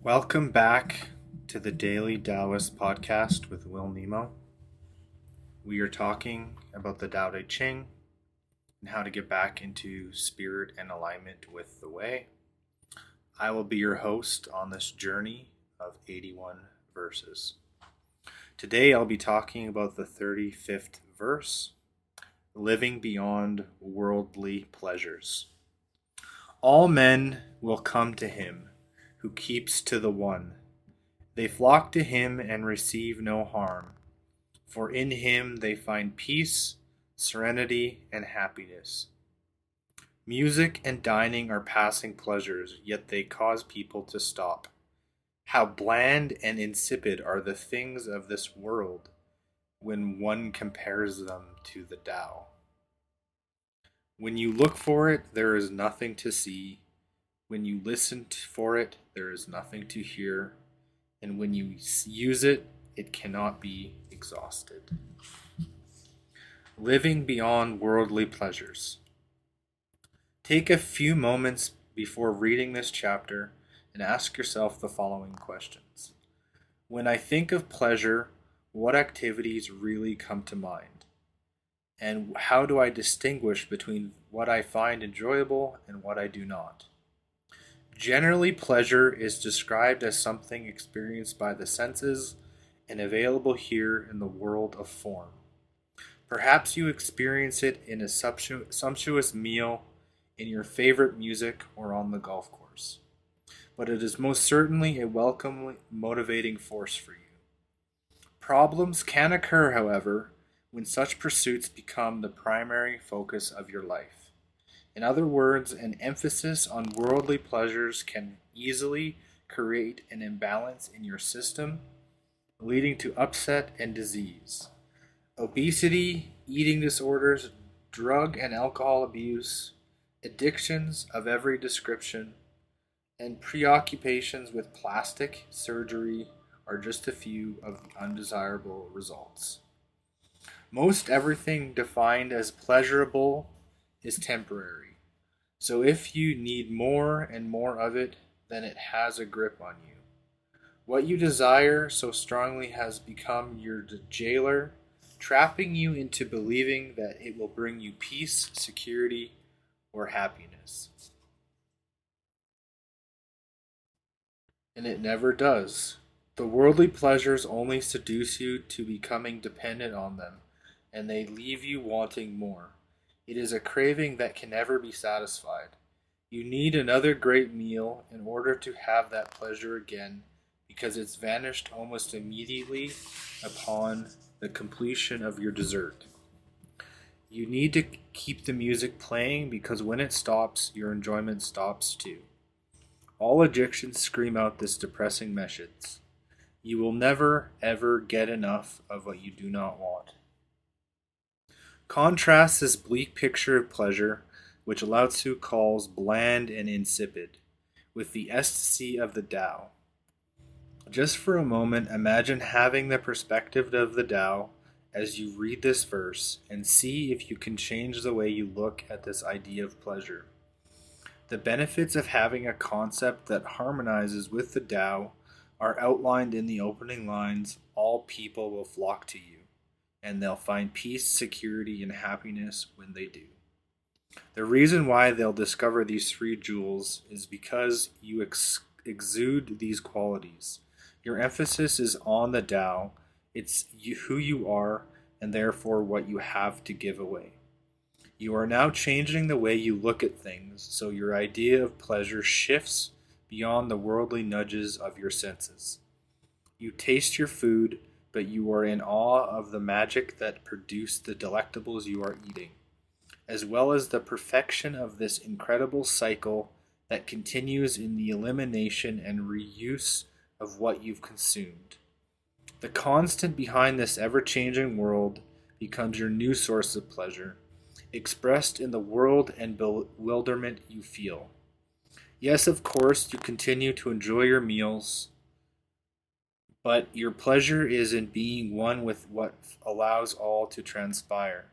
Welcome back to the Daily Taoist podcast with Nemo. We are talking about the Tao Te Ching and how to get back into spirit and alignment with the way. I will be your host on this journey of 81 verses. Today I'll be talking about the 35th verse, living beyond worldly pleasures. All men will come to him who keeps to the one. They flock to him and receive no harm, for in him they find peace, serenity, and happiness. Music and dining are passing pleasures, yet they cause people to stop. How bland and insipid are the things of this world when one compares them to the Tao. When you look for it, there is nothing to see. When you listen for it, there is nothing to hear. And when you use it, it cannot be exhausted. Living beyond worldly pleasures. Take a few moments before reading this chapter and ask yourself the following questions. When I think of pleasure, what activities really come to mind? And how do I distinguish between what I find enjoyable and what I do not? Generally, pleasure is described as something experienced by the senses and available here in the world of form. Perhaps you experience it in a sumptuous meal, in your favorite music, or on the golf course. But it is most certainly a welcome, motivating force for you. Problems can occur, however, when such pursuits become the primary focus of your life. In other words, an emphasis on worldly pleasures can easily create an imbalance in your system, leading to upset and disease. Obesity, eating disorders, drug and alcohol abuse, addictions of every description, and preoccupations with plastic surgery are just a few of the undesirable results. Most everything defined as pleasurable is temporary. So if you need more and more of it, then it has a grip on you. What you desire so strongly has become your jailer, trapping you into believing that it will bring you peace, security, or happiness. And it never does. The worldly pleasures only seduce you to becoming dependent on them, and they leave you wanting more. It is a craving that can never be satisfied. You need another great meal in order to have that pleasure again, because it's vanished almost immediately upon the completion of your dessert. You need to keep the music playing because when it stops, your enjoyment stops too. All addictions scream out this depressing message. You will never, ever get enough of what you do not want. Contrast this bleak picture of pleasure, which Lao-Tzu calls bland and insipid, with the ecstasy of the Tao. Just for a moment, imagine having the perspective of the Tao as you read this verse and see if you can change the way you look at this idea of pleasure. The benefits of having a concept that harmonizes with the Tao are outlined in the opening lines, "All people will flock to you, and they'll find peace, security, and happiness when they do." The reason why they'll discover these three jewels is because you exude these qualities. Your emphasis is on the Tao. It's who you are, and therefore what you have to give away. You are now changing the way you look at things, so your idea of pleasure shifts beyond the worldly nudges of your senses. You taste your food, but you are in awe of the magic that produced the delectables you are eating, as well as the perfection of this incredible cycle that continues in the elimination and reuse of what you've consumed. The constant behind this ever-changing world becomes your new source of pleasure, expressed in the world and bewilderment you feel. Yes, of course, you continue to enjoy your meals, but your pleasure is in being one with what allows all to transpire.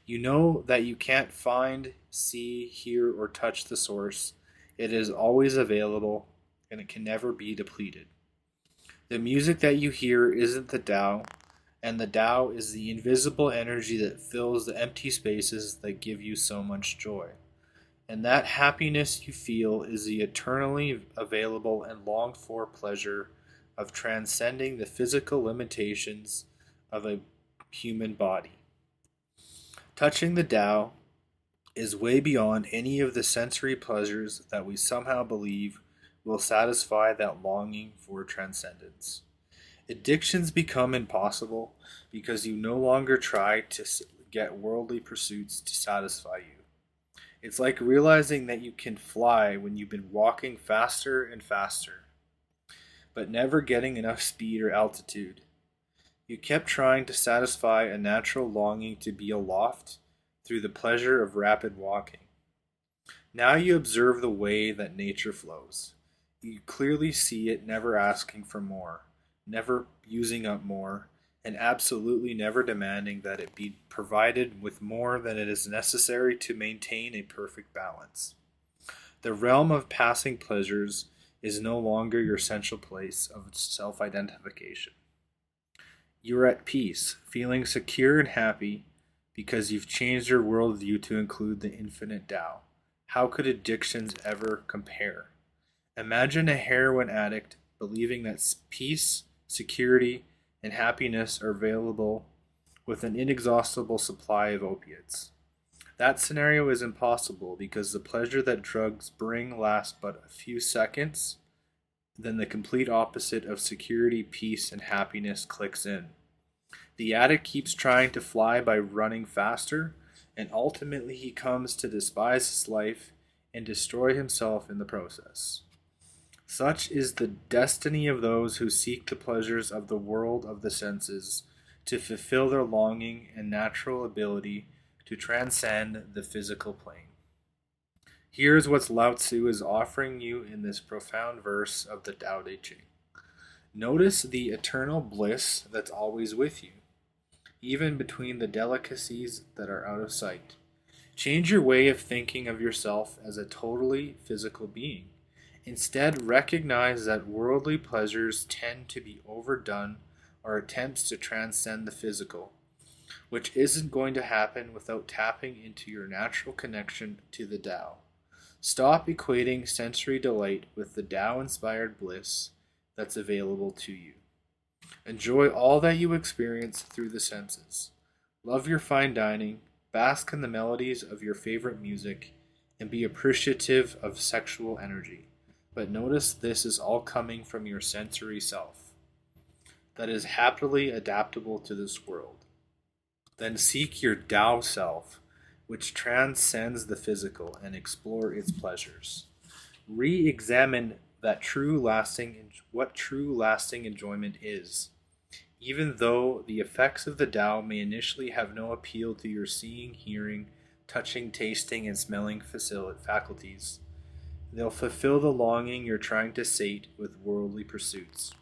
You know that you can't find, see, hear, or touch the source. It is always available. and it can never be depleted. The music that you hear isn't the Tao, and the Tao is the invisible energy that fills the empty spaces that give you so much joy. And that happiness you feel is the eternally available and longed for pleasure of transcending the physical limitations of a human body. Touching the Tao is way beyond any of the sensory pleasures that we somehow believe will satisfy that longing for transcendence. Addictions become impossible because you no longer try to get worldly pursuits to satisfy you. It's like realizing that you can fly when you've been walking faster and faster, but never getting enough speed or altitude. You kept trying to satisfy a natural longing to be aloft through the pleasure of rapid walking. Now you observe the way that nature flows. You clearly see it never asking for more, never using up more, and absolutely never demanding that it be provided with more than it is necessary to maintain a perfect balance. The realm of passing pleasures is no longer your central place of self-identification. You are at peace, feeling secure and happy because you've changed your worldview to include the infinite Tao. How could addictions ever compare? Imagine a heroin addict believing that peace, security, and happiness are available with an inexhaustible supply of opiates. That scenario is impossible because the pleasure that drugs bring lasts but a few seconds, then the complete opposite of security, peace, and happiness clicks in. The addict keeps trying to fly by running faster, and ultimately he comes to despise his life and destroy himself in the process. Such is the destiny of those who seek the pleasures of the world of the senses to fulfill their longing and natural ability to transcend the physical plane. Here's what Lao-Tzu is offering you in this profound verse of the Tao Te Ching. Notice the eternal bliss that's always with you, even between the delicacies that are out of sight. Change your way of thinking of yourself as a totally physical being. Instead, recognize that worldly pleasures tend to be overdone or attempts to transcend the physical, which isn't going to happen without tapping into your natural connection to the Tao. Stop equating sensory delight with the Tao-inspired bliss that's available to you. Enjoy all that you experience through the senses. Love your fine dining, bask in the melodies of your favorite music, and be appreciative of sexual energy. But notice this is all coming from your sensory self that is happily adaptable to this world. Then seek your Tao self, which transcends the physical, and explore its pleasures. Re-examine what true lasting enjoyment is. Even though the effects of the Tao may initially have no appeal to your seeing, hearing, touching, tasting, and smelling faculties, they'll fulfill the longing you're trying to sate with worldly pursuits.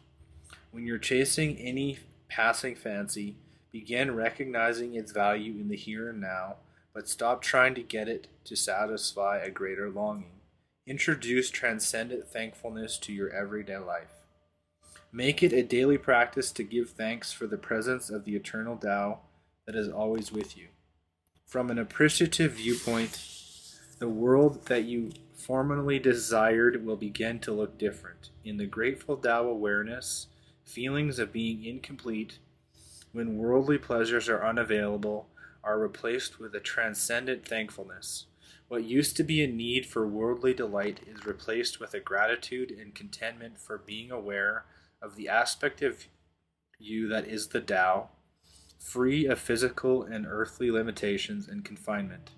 When you're chasing any passing fancy, begin recognizing its value in the here and now, but stop trying to get it to satisfy a greater longing. Introduce transcendent thankfulness to your everyday life. Make it a daily practice to give thanks for the presence of the eternal Tao that is always with you. From an appreciative viewpoint, the world that you formerly desired will begin to look different. In the grateful Tao awareness, feelings of being incomplete, when worldly pleasures are unavailable, are replaced with a transcendent thankfulness. What used to be a need for worldly delight is replaced with a gratitude and contentment for being aware of the aspect of you that is the Tao, free of physical and earthly limitations and confinement.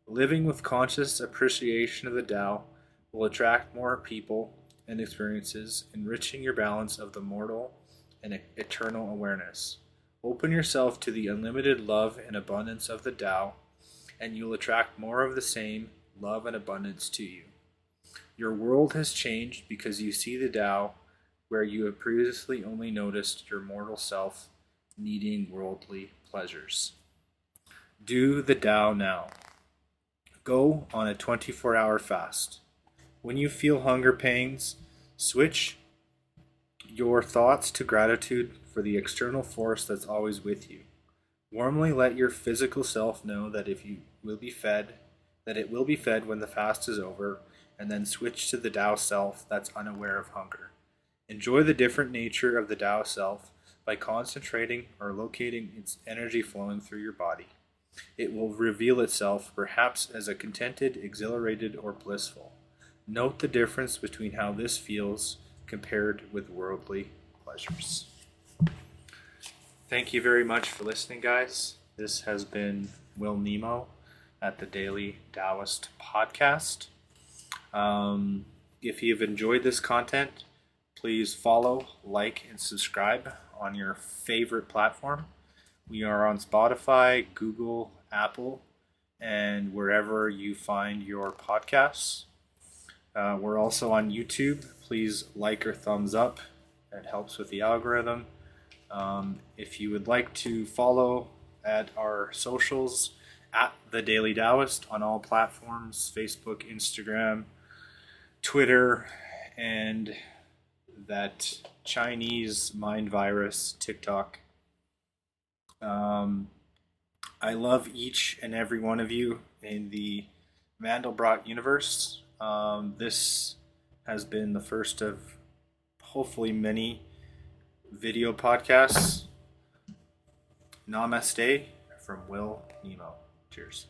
Living with conscious appreciation of the Tao will attract more people and experiences, enriching your balance of the mortal and eternal awareness. Open yourself to the unlimited love and abundance of the Tao, and you'll attract more of the same love and abundance to you. Your world has changed because you see the Tao where you have previously only noticed your mortal self needing worldly pleasures. Do the Tao now. Go on a 24-hour fast. When you feel hunger pains, Switch your thoughts to gratitude for the external force that's always with you. Warmly let your physical self know that it will be fed when the fast is over, and then switch to the Tao self that's unaware of hunger. Enjoy the different nature of the Tao self by concentrating or locating its energy flowing through your body. It will reveal itself perhaps as a contented, exhilarated, or blissful. Note the difference between how this feels compared with worldly pleasures. Thank you very much for listening, guys. This has been Will Nemo at the Daily Taoist Podcast. If you've enjoyed this content, please follow, like, and subscribe on your favorite platform. We are on Spotify, Google, Apple, and wherever you find your podcasts. We're also on YouTube. Please like or thumbs up. It helps with the algorithm. If you would like to follow at our socials, at The Daily Taoist on all platforms, Facebook, Instagram, Twitter, and that Chinese mind virus, TikTok. I love each and every one of you in the Mandelbrot universe. This has been the first of hopefully many video podcasts. Namaste from Will Nemo. Cheers.